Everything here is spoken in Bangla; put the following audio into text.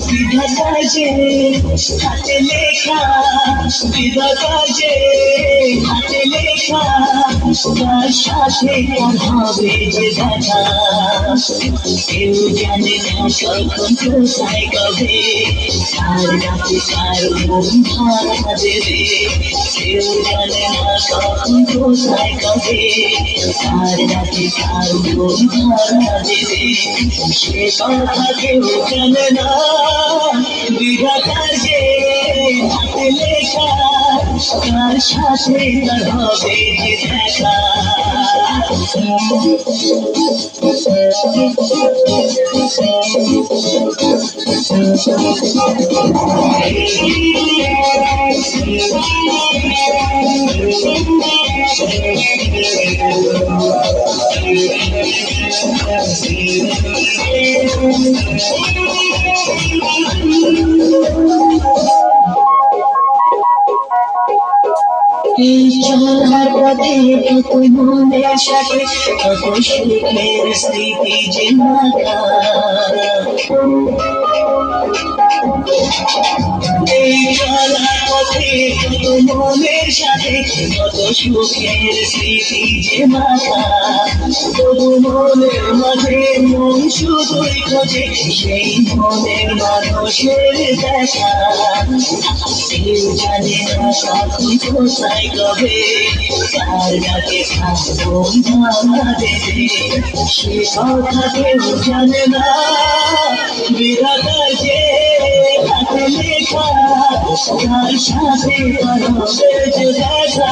विधाता जे हाथे लेखा विधाता जे हाथे लेखा তার সাথে হবে যে দেখা কেউ জানে না কখন কোথায় কবে কার কাছে কার মন ভাড়া দেবে কেউ জানে না কখন কোথায় কবে কার কাছে কার মন ভাড়া দেবে সে কথা কেউ জানে না বিধাতার যে হাতে লেখা তার সাথে তার হবে যে দেখা চলার পথে তুই মনের সাথে কত সুখের স্মৃতি যে মাখা এই চলার পথে কত মনের সাথে কত সুখের স্মৃতি যে মাখা তবু মনের মাঝে মন শুধুই খোঁজে সেই মনের মানুষের দেখা কেউ জানে না কখন কোথায় কবে কার ডাকে থাকবো ভাড়া দেবে সে কথা কেউ জানে না বিধাতার যে হাতে লেখা তার সাথে হবে যে দেখা